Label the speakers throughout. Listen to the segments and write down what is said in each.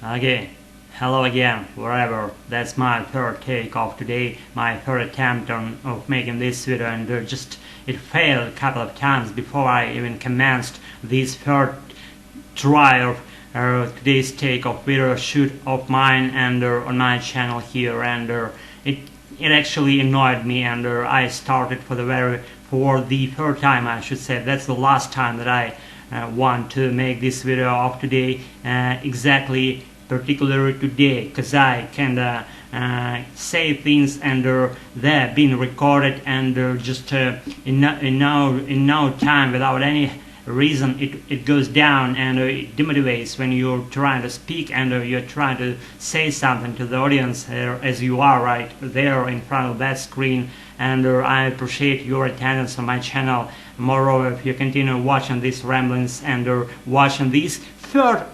Speaker 1: Okay, hello again, wherever. That's my third take of today, my third attempt of making this video, and it failed a couple of times before I even commenced this third try of today's take of video shoot of mine and on my channel here, and it actually annoyed me, and I started for the third time, I should say. That's the last time that I want to make this video of today, particularly today, because I can say things and they're being recorded, and in no time, without any reason, it goes down, and it demotivates when you're trying to speak and you're trying to say something to the audience as you are right there in front of that screen. And I appreciate your attendance on my channel. Moreover, if you continue watching these ramblings and watching this third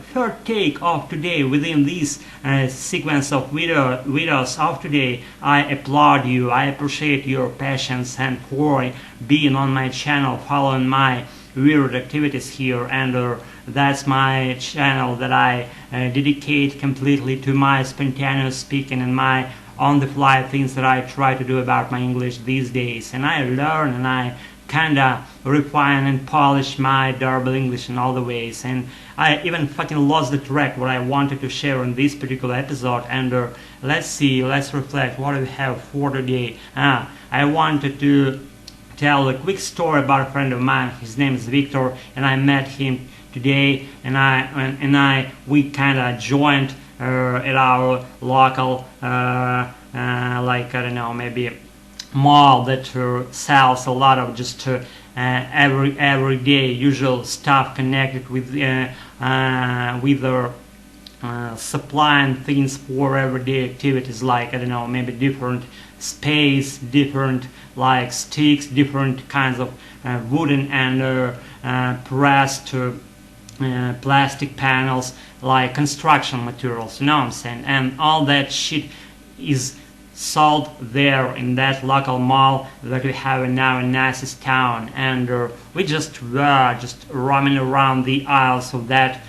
Speaker 1: take of today within this sequence of videos of today, I applaud you. I appreciate your patience and for being on my channel, following my weird activities here, and that's my channel that I dedicate completely to my spontaneous speaking and my on-the-fly things that I try to do about my English these days. And I learn and I kinda refine and polish my durable English in all the ways, and I even fucking lost the track what I wanted to share in this particular episode. And let's reflect what we have for today. I wanted to tell a quick story about a friend of mine. His name is Victor, and I met him today, and we kind of joined at our local like, I don't know, maybe mall that sells a lot of just everyday usual stuff connected with supplying things for everyday activities, like, I don't know, maybe different space, different like sticks, different kinds of wooden and pressed plastic panels, like construction materials, you know what I'm saying? And all that shit is sold there in that local mall that we have now in Nassau's town. And we were just roaming around the aisles of that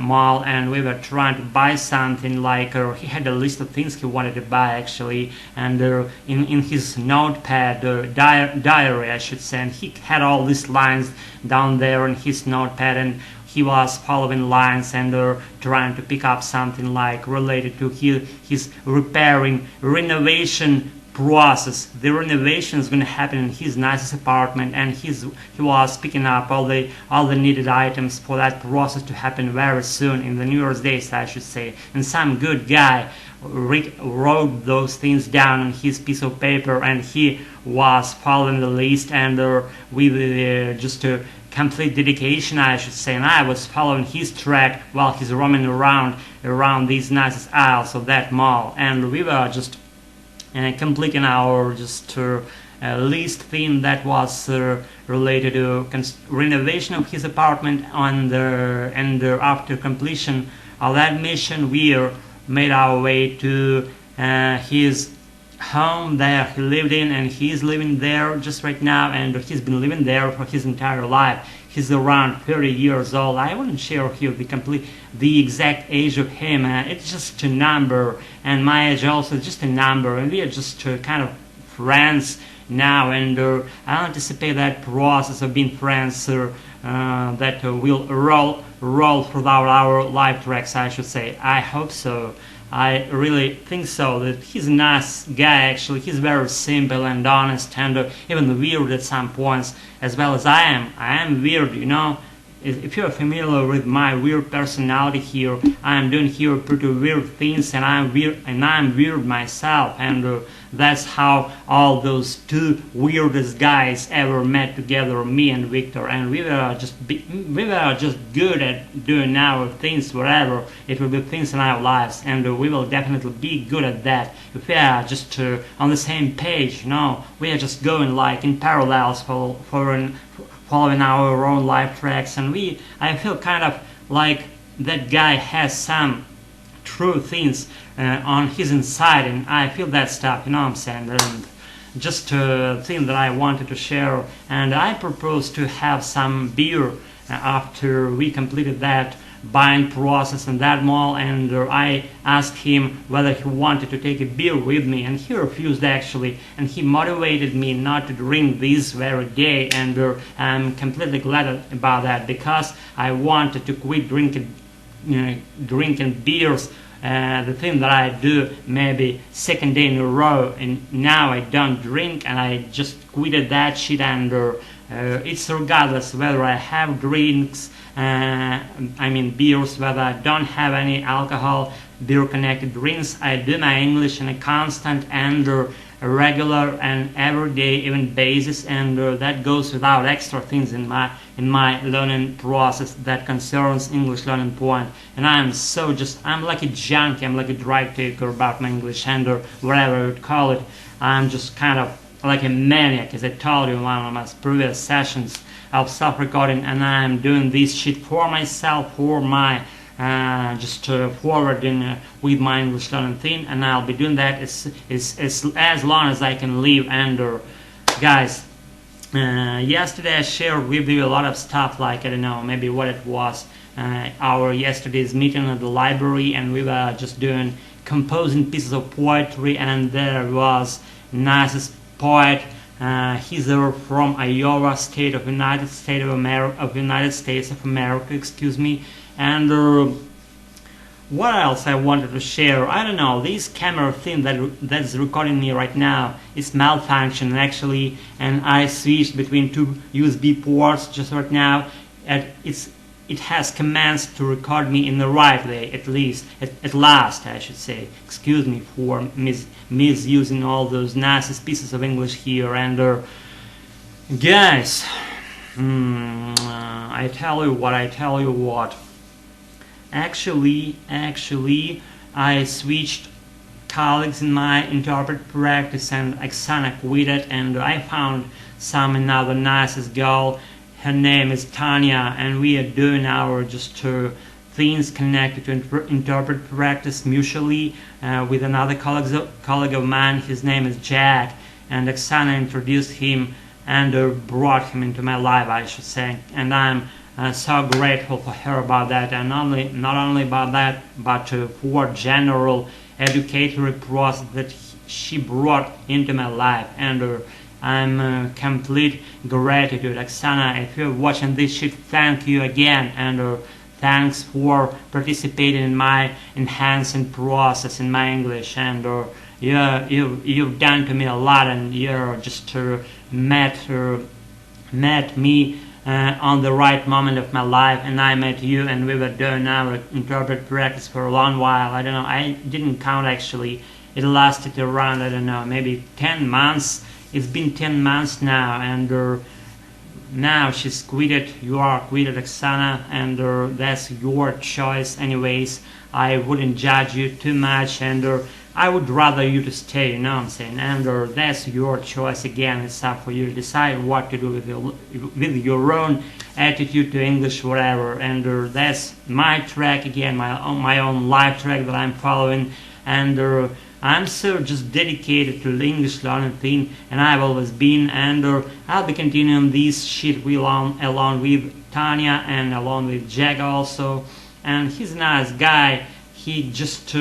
Speaker 1: mall, and we were trying to buy something. Like he had a list of things he wanted to buy actually, and in his notepad, diary I should say, and he had all these lines down there in his notepad, and he was following lines and trying to pick up something like related to his renovation process. The renovation is going to happen in his nicest apartment, and he was picking up all the needed items for that process to happen very soon, in the New Year's Days, I should say. And some good guy wrote those things down on his piece of paper, and he was following the list, and with just a complete dedication, I should say, and I was following his track while he's roaming around these nicest aisles of that mall. And we were just completing our list thing that was related to renovation of his apartment. And after completion of that mission, we made our way to his home there he lived in, and he's living there just right now, and he's been living there for his entire life. He's around 30 years old. I wouldn't share here the exact age of him. It's just a number, and my age also is just a number, and we are just kind of friends now. And I anticipate that process of being friends that will roll throughout our life tracks, I should say. I hope so. I really think so, that he's a nice guy actually. He's very simple and honest, and even weird at some points, as well as I am. I am weird, you know. If you're familiar with my weird personality here, I am doing here pretty weird things, and I'm weird myself, and that's how all those two weirdest guys ever met together, me and Victor. And we were just good at doing our things, whatever it will be things in our lives, and we will definitely be good at that if we are just on the same page, you know. We are just going like in parallels following our own life tracks, and I feel kind of like that guy has some true things on his inside, and I feel that stuff, you know what I'm saying? And just a thing that I wanted to share, and I propose to have some beer after we completed that buying process in that mall, and I asked him whether he wanted to take a beer with me, and he refused actually, and he motivated me not to drink this very day, and I'm completely glad about that, because I wanted to quit drinking beers. The thing that I do maybe second day in a row, and now I don't drink, and I just quitted that shit, and it's regardless whether I have drinks, beers, whether I don't have any alcohol, beer connected drinks. I do my English on a constant and a regular and everyday even basis, and that goes without extra things in my learning process that concerns English learning point. And I'm like a junkie, I'm like a drug taker about my English, and whatever you would call it. I'm just kind of like a maniac, as I told you in one of my previous sessions of self-recording, and I'm doing this shit for myself, for my forwarding with my English learning thing, and I'll be doing that as long as I can live. And guys, yesterday I shared with you a lot of stuff, like I don't know, maybe what it was, our yesterday's meeting at the library, and we were just doing composing pieces of poetry, and there was nicest poet. He's from Iowa State of United States of America, excuse me. And what else I wanted to share? I don't know. This camera thing that's recording me right now is malfunctioning actually, and I switched between two USB ports just right now. And it has commands to record me in the right way, at least, at last, I should say. Excuse me for misusing all those nice pieces of English here. And guys, I tell you what. Actually, I switched colleagues in my interpret practice, and Oksana quitted, and I found another nicest girl. Her name is Tanya, and we are doing our things connected to interpret practice mutually with another colleague of mine. His name is Jack, and Oksana introduced him and brought him into my life, I should say, and I'm so grateful for her about that, and not only about that, but for general educatory process that she brought into my life. And I'm complete gratitude. Oksana, if you're watching this shit, thank you again, and thanks for participating in my enhancing process in my English, and you've done to me a lot, and you just met me on the right moment of my life, and I met you, and we were doing our interpret practice for a long while. I don't know, I didn't count actually. It lasted around, I don't know, maybe 10 months. It's been 10 months now, and now she's quitted. You are quitted, Oksana, and that's your choice anyways. I wouldn't judge you too much, and I would rather you to stay, you know what I'm saying? And that's your choice again. It's up for you to decide what to do with your own attitude to English, whatever. And that's my track again, my own life track that I'm following. And I'm so just dedicated to the English learning thing, and I've always been. And I'll be continuing this shit along with Tanya and along with Jack also. And he's a nice guy. He just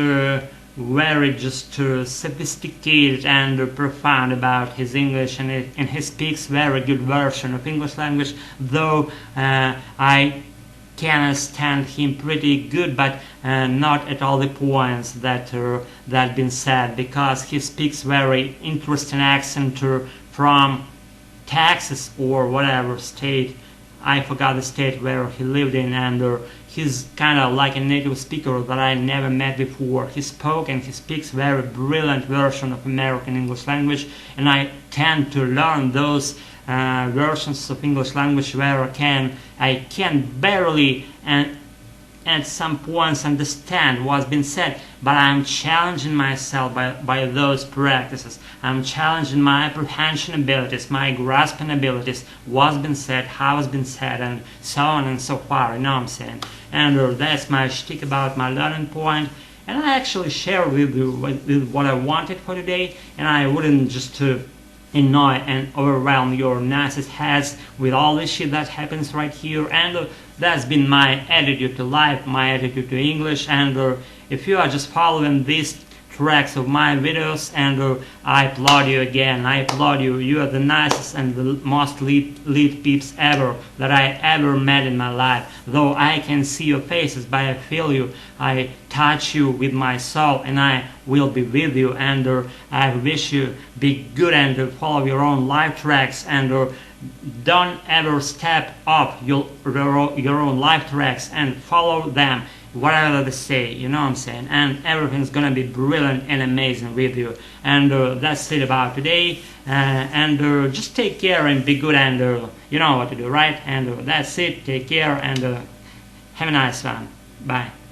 Speaker 1: very sophisticated and profound about his English, and he speaks very good version of English language, though I can understand him pretty good, but not at all the points that been said, because he speaks very interesting accent from Texas or whatever state. I forgot the state where he lived in, and he's kind of like a native speaker that I never met before. He spoke and he speaks very brilliant version of American English language, and I tend to learn those versions of English language where I can barely and at some points understand what's been said, but I'm challenging myself by those practices. I'm challenging my apprehension abilities, my grasping abilities, what's been said, how it's been said, and so on and so far, you know what I'm saying? And that's my shtick about my learning point, and I actually share with you what I wanted for today, and I wouldn't just annoy and overwhelm your nicest heads with all this shit that happens right here. And that's been my attitude to life, my attitude to English. And if you are just following these tracks of my videos, and I applaud you again. I applaud you. You are the nicest and the most lead peeps ever that I ever met in my life. Though I can see your faces, but I feel you. I touch you with my soul, and I will be with you. And I wish you be good and follow your own life tracks, and don't ever step off your own life tracks and follow them. Whatever they say, you know what I'm saying, and everything's gonna be brilliant and amazing with you. And that's it about today. And just take care and be good, and you know what to do, right? And that's it. Take care and have a nice one. Bye.